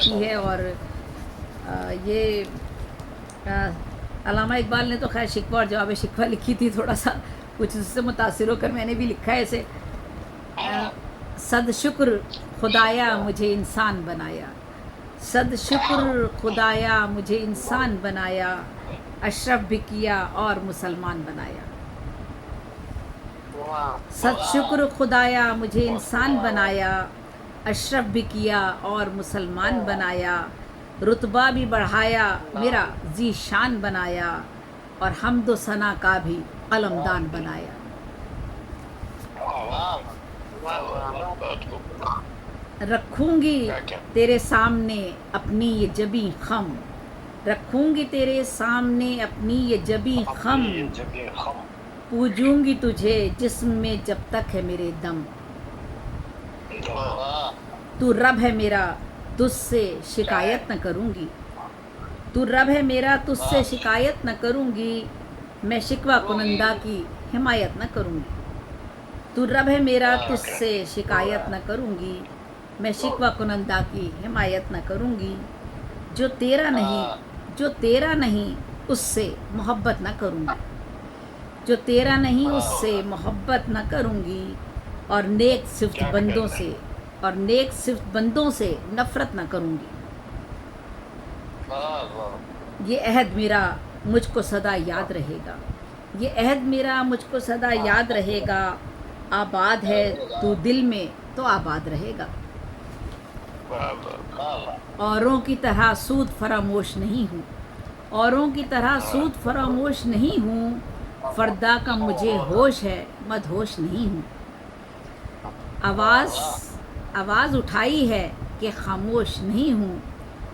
لکھی ہے، اور یہ علامہ اقبال نے تو خیر شکوہ اور جواب شکوہ لکھی تھی، تھوڑا سا کچھ اس سے متاثر ہو کر میں نے بھی لکھا ہے اسے۔ صد شکر خدایا مجھے انسان بنایا، صد شکر خدایا مجھے انسان بنایا، اشرف بھی کیا اور مسلمان بنایا۔ صد شکر خدایا مجھے انسان بنایا، اشرف بھی کیا اور مسلمان بنایا، رتبہ بھی بڑھایا میرا ذی شان بنایا، اور حمد و ثنا کا بھی قلمدان بنایا۔ رکھوں گی تیرے سامنے اپنی یہ جبیں خم، رکھوں گی تیرے سامنے اپنی یہ جبیں خم، پوجوں گی تجھے جسم میں جب تک ہے میرے دم۔ تو رب ہے میرا تجھ سے شکایت نہ کروں گی، تو رب ہے میرا تجھ سے شکایت نہ کروں گی، میں شکوہ کنندہ کی حمایت نہ کروں گی۔ تو رب ہے میرا تجھ سے شکایت نہ کروں گی، میں شکوہ کنندہ کی حمایت نہ کروں گی، جو تیرا نہیں جو تیرا نہیں اس سے محبت نہ کروں گی، جو تیرا نہیں اس سے محبت نہ کروں گی، اور نیک صفت بندوں سے نفرت نہ کروں گی۔ یہ عہد میرا مجھ کو سدا یاد رہے گا، یہ عہد میرا مجھ کو سدا یاد رہے گا، آباد ہے تو دل میں تو آباد رہے گا۔ اوروں کی طرح سود فراموش نہیں ہوں، اوروں کی طرح سود فراموش نہیں ہوں، فردا کا مجھے ہوش ہے مدہوش نہیں ہوں۔ آواز اٹھائی ہے کہ خاموش نہیں ہوں،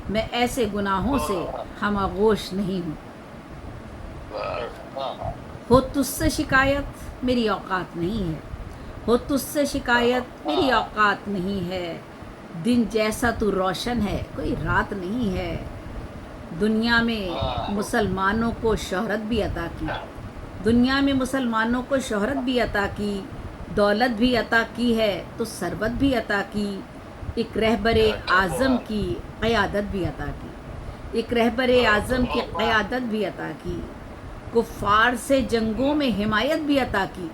میں ایسے گناہوں سے ہم آغوش نہیں ہوں۔ ہو تجھ سے شکایت میری اوقات نہیں ہے، ہو تجھ سے شکایت میری اوقات نہیں ہے، دن جیسا تو روشن ہے کوئی رات نہیں ہے۔ دنیا میں مسلمانوں کو شہرت بھی عطا کی، دنیا میں مسلمانوں کو شہرت بھی عطا کی، دولت بھی عطا کی ہے تو ثروت بھی عطا کی، ایک رہبر اعظم کی قیادت بھی عطا کی، ایک رہبر اعظم کی قیادت بھی عطا کی، کفار سے جنگوں میں حمایت بھی عطا کی۔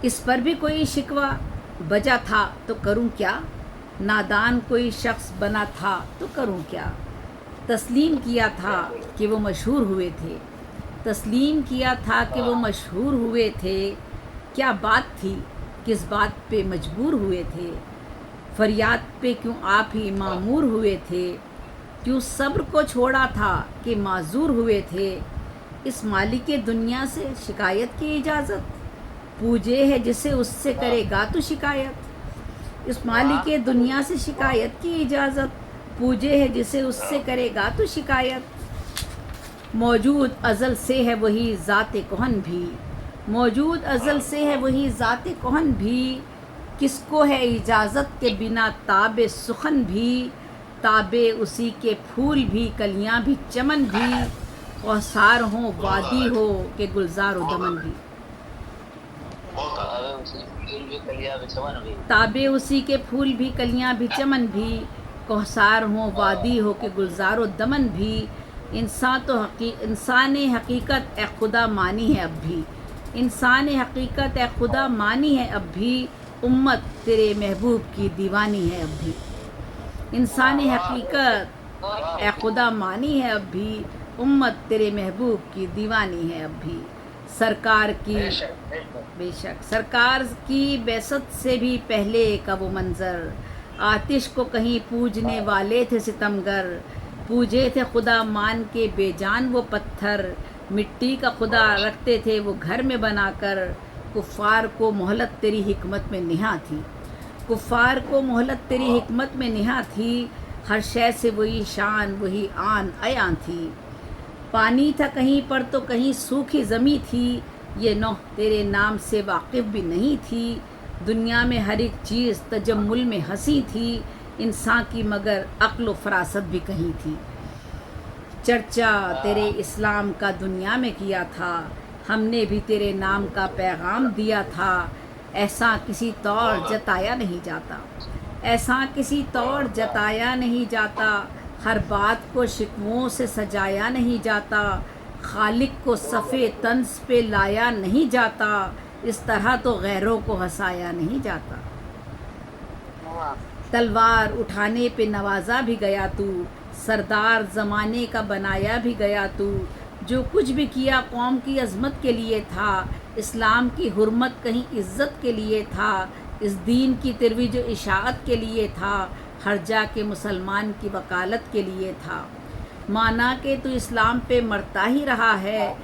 اس پر بھی کوئی شکوہ بجا تھا تو کروں کیا، نادان کوئی شخص بنا تھا تو کروں کیا، تسلیم کیا تھا کہ وہ مشہور ہوئے تھے، تسلیم کیا تھا کہ وہ مشہور ہوئے تھے، کیا بات تھی کس بات پہ مجبور ہوئے تھے، فریاد پہ کیوں آپ ہی معمور ہوئے تھے، کیوں صبر کو چھوڑا تھا کہ معذور ہوئے تھے، اس مالک دنیا سے شکایت کی اجازت، پوجے ہے جسے اس سے کرے گا تو شکایت، اس مالک دنیا سے شکایت کی اجازت، پوجے ہے جسے اس سے کرے گا تو شکایت۔ موجود ازل سے ہے وہی ذات کہن بھی، موجود ازل سے ہے وہی ذات کہن بھی، کس کو ہے اجازت کے بنا تاب سخن بھی، تابے اسی کے پھول بھی کلیاں بھی چمن بھی، کوثار ہوں وادی ہو کہ گلزار و دمن بھی۔ تابے اسی کے پھول بھی کلیاں بھی چمن بھی، کوثار ہوں وادی ہو کہ گلزار و دمن بھی، انسان حقیقت اے خدا مانی ہے اب بھی، انسان حقیقت اے خدا مانی ہے اب بھی، امت تیرے محبوب کی دیوانی ہے اب بھی، انسان حقیقت اے خدا مانی ہے اب بھی، امت تیرے محبوب کی دیوانی ہے اب بھی۔ سرکار کی بے شک سرکار کی بعثت سے بھی پہلے کا وہ منظر، آتش کو کہیں پوجنے والے تھے ستمگر، پوجے تھے خدا مان کے بے جان وہ پتھر، مٹی کا خدا رکھتے تھے وہ گھر میں بنا کر، کفار کو مہلت تیری حکمت میں نہاں تھی، کفار کو مہلت تیری حکمت میں نہاں تھی، ہر شے سے وہی شان وہی آن عیاں تھی، پانی تھا کہیں پر تو کہیں سوکھی زمیں تھی، یہ نوح تیرے نام سے واقف بھی نہیں تھی، دنیا میں ہر ایک چیز تجمل میں ہنسی تھی، انسان کی مگر عقل و فراست بھی کہیں تھی، چرچا تیرے اسلام کا دنیا میں کیا تھا، ہم نے بھی تیرے نام کا پیغام دیا تھا، ایسا کسی طور جتایا نہیں جاتا، ایسا کسی طور جتایا نہیں جاتا، ہر بات کو شکووں سے سجایا نہیں جاتا، خالق کو صفِ طنز پہ لایا نہیں جاتا، اس طرح تو غیروں کو ہنسایا نہیں جاتا۔ تلوار اٹھانے پہ نوازا بھی گیا تو، سردار زمانے کا بنایا بھی گیا تو، جو کچھ بھی کیا قوم کی عظمت کے لیے تھا، اسلام کی حرمت کہیں عزت کے لیے تھا، اس دین کی ترویج و اشاعت کے لیے تھا، ہر جا کے مسلمان کی وکالت کے لیے تھا۔ مانا کہ تو اسلام پہ مرتا ہی رہا ہے،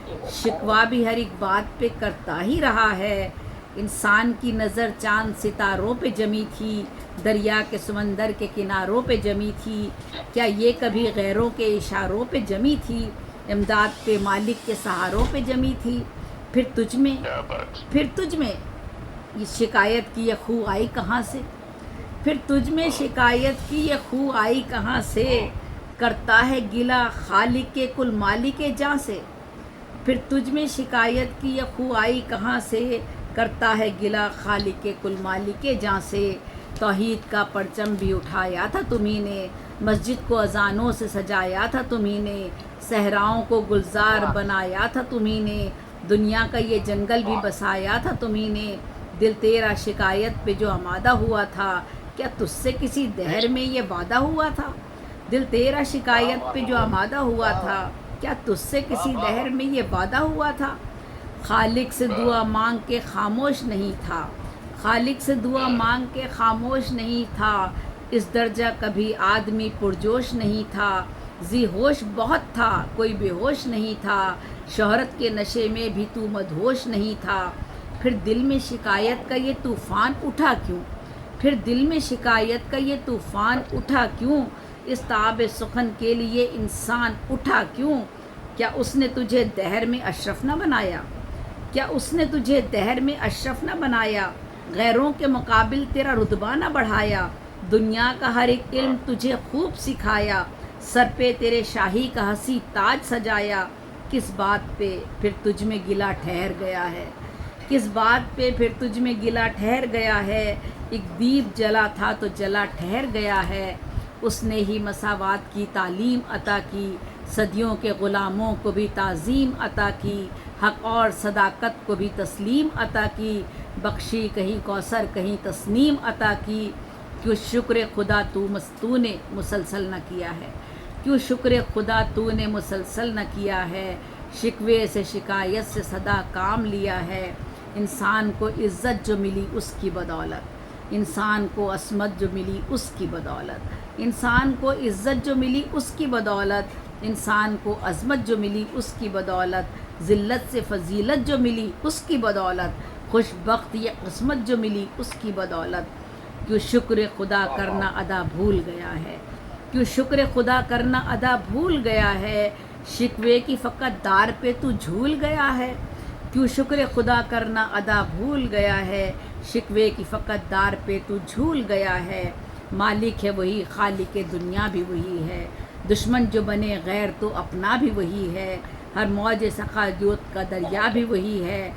شکوہ بھی ہر ایک بات پہ کرتا ہی رہا ہے۔ انسان کی نظر چاند ستاروں پہ جمی تھی، دریا کے سمندر کے کناروں پہ جمی تھی، کیا یہ کبھی غیروں کے اشاروں پہ جمی تھی؟ امداد پہ مالک کے سہاروں پہ جمی تھی، پھر تجھ میں یہ شکایت کی یہ خو آئی کہاں سے؟ پھر تجھ میں شکایت کی یہ خو آئی کہاں سے؟ کرتا ہے گلہ خالق کے کل مالک جاں سے۔ پھر تجھ میں شکایت کی یہ خو آئی کہاں سے؟ کرتا ہے گلہ خالق کے کل مالک جاں سے۔ توحید کا پرچم بھی اٹھایا تھا تمہیں نے، مسجد کو اذانوں سے سجایا تھا تمہیں نے، صحراؤں کو گلزار بنایا تھا تمہیں نے، دنیا کا یہ جنگل بھی بسایا تھا تمہیں نے۔ دل تیرا شکایت پہ جو آمادہ ہوا تھا، کیا تجھ سے کسی دہر میں یہ وعدہ ہوا تھا؟ دل تیرا شکایت پہ جو آمادہ ہوا تھا، کیا تجھ سے کسی دہر میں یہ وعدہ ہوا تھا؟ خالق سے دعا مانگ کے خاموش نہیں تھا، خالق سے دعا مانگ کے خاموش نہیں تھا، اس درجہ کبھی آدمی پرجوش نہیں تھا، ذی ہوش بہت تھا کوئی بے ہوش نہیں تھا، شہرت کے نشے میں بھی تو مدہوش نہیں تھا۔ پھر دل میں شکایت کا یہ طوفان اٹھا کیوں؟ پھر دل میں شکایت کا یہ طوفان اٹھا کیوں؟ اس تاب سخن کے لیے انسان اٹھا کیوں؟ کیا اس نے تجھے دہر میں اشرف نہ بنایا؟ کیا اس نے تجھے دہر میں اشرف نہ بنایا؟ غیروں کے مقابل تیرا رتبہ نہ بڑھایا؟ دنیا کا ہر ایک علم تجھے خوب سکھایا، سر پہ تیرے شاہی کا حسی تاج سجایا، کس بات پہ پھر تجھ میں گلہ ٹھہر گیا ہے؟ کس بات پہ پھر تجھ میں گلہ ٹھہر گیا ہے؟ ایک دیپ جلا تھا تو جلا ٹھہر گیا ہے، اس نے ہی مساوات کی تعلیم عطا کی، صدیوں کے غلاموں کو بھی تعظیم عطا کی، حق اور صداقت کو بھی تسلیم عطا کی، بخشی کہیں کوثر کہیں تسنیم عطا کی۔ کیوں شکر خدا تو نے مسلسل نہ کیا ہے؟ کیوں شکر خدا تو نے مسلسل نہ کیا ہے؟ شکوے سے شکایت سے صدا کام لیا ہے، انسان کو عزت جو ملی اس کی بدولت، انسان کو عصمت جو ملی اس کی بدولت، انسان کو عزت جو ملی اس کی بدولت، انسان کو عظمت جو ملی اس کی بدولت، ذلت سے فضیلت جو ملی اس کی بدولت، خوش بخت یہ قسمت جو ملی اس کی بدولت۔ کیوں شکر خدا کرنا ادا بھول گیا ہے؟ کیوں شکر خدا کرنا ادا بھول گیا ہے؟ شکوے کی فقط دار پہ تو جھول گیا ہے؟ کیوں شکر خدا کرنا ادا بھول گیا ہے؟ شکوے کی فقط دار پہ تو جھول گیا ہے۔ مالک ہے وہی، خالق دنیا بھی وہی ہے، دشمن جو بنے غیر تو اپنا بھی وہی ہے، ہر موج سخا جوت کا دریا بھی وہی ہے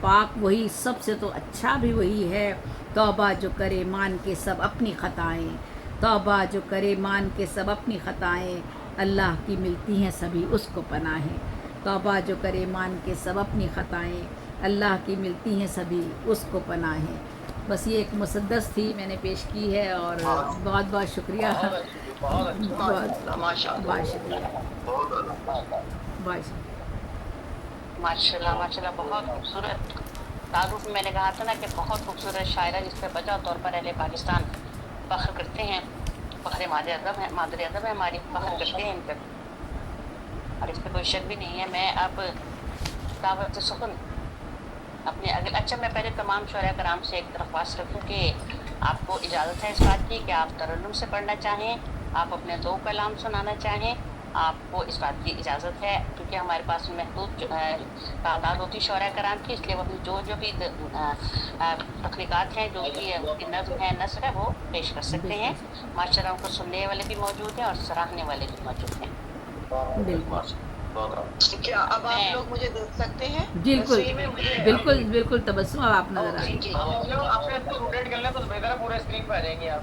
پاک وہی، سب سے تو اچھا بھی وہی ہے۔ توبہ جو کرے مان کے سب اپنی خطائیں، توبہ جو کرے مان کے سب اپنی خطائیں، اللہ کی ملتی ہیں سبھی اس کو پناہیں۔ توبہ جو کرے مان کے سب اپنی خطائیں، اللہ کی ملتی ہیں سبھی اس کو پناہیں۔ بس یہ ایک مسدس تھی، میں نے پیش کی ہے، اور بہت بہت شکریہ، بہت بہت شکریہ، بہت ماشاء اللہ ماشاء اللہ، بہت خوبصورت تعارف میں نے کہا تھا نا کہ بہت خوبصورت شاعرہ جس پہ بجا طور پر اہل پاکستان فخر کرتے ہیں، فخر مادر ادب ہے ہماری، فخر کرتے ہیں ان پہ، اور اس پہ کوئی شک بھی نہیں ہے۔ میں اب دعوت سخن اپنے اچھا میں پہلے تمام شعراء کرام سے ایک درخواست رکھوں کہ آپ کو اجازت ہے اس بات کی کہ آپ ترنم سے پڑھنا چاہیں، آپ اپنے دو کلام سنانا چاہیں، آپ کو اس بات کی اجازت ہے، کیونکہ ہمارے پاس محدود تعداد ہوتی شعراء کرام کی، اس لیے وہ جو بھی تخلیقات ہیں، جو بھی ان کی نظم ہے نثر ہے، وہ پیش کر سکتے ہیں۔ ماشاء اللہ ان کو سننے والے بھی موجود ہیں اور سراہنے والے بھی موجود ہیں۔ کیا اب آپ لوگ مجھے دیکھ سکتے ہیں؟ بالکل بالکل بالکل، تبسم اب آپ نظر آ رہی آپ نے اسٹوڈنٹ کر لیں تو بہتر ہے، پورے اسکرین پہ آ جائیں گے آپ۔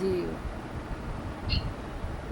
جی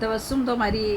تبسم تو ہماری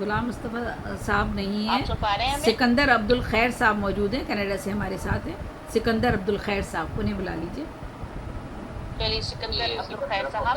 غلام مصطفیٰ صاحب نہیں آپ ہیں. سن پا رہے ہیں ہمیں؟ سکندر عبد الخیر صاحب موجود ہیں، کینیڈا سے ہمارے ساتھ ہیں. سکندر عبد الخیر صاحب کو انہیں بلا لیجیے. چلیے سکندر عبدالخیر صاحب.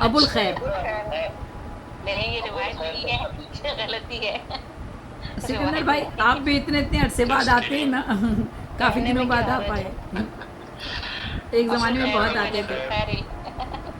ابو الخیر. نہیں یہ روایت نہیں ہے، غلطی ہے. سکندر بھائی آپ بھی اتنے عرصے بعد آتے ہیں نا، کافی دنوں بعد آپ آئے. ایک زمانے میں بہت آتے تھے.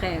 خیر.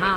ہاں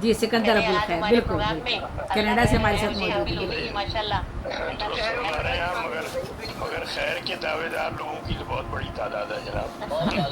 جی سکندر ابو الخیر بالکل بالکل. کینیڈا سے ہمارے ساتھ موجود ہیں. ماشاء اللہ. مگر خیر کے دعوے دار لوگوں کی تو بہت بڑی تعداد ہے جناب.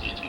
جی جی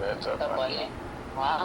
بہتر پانی. واہ.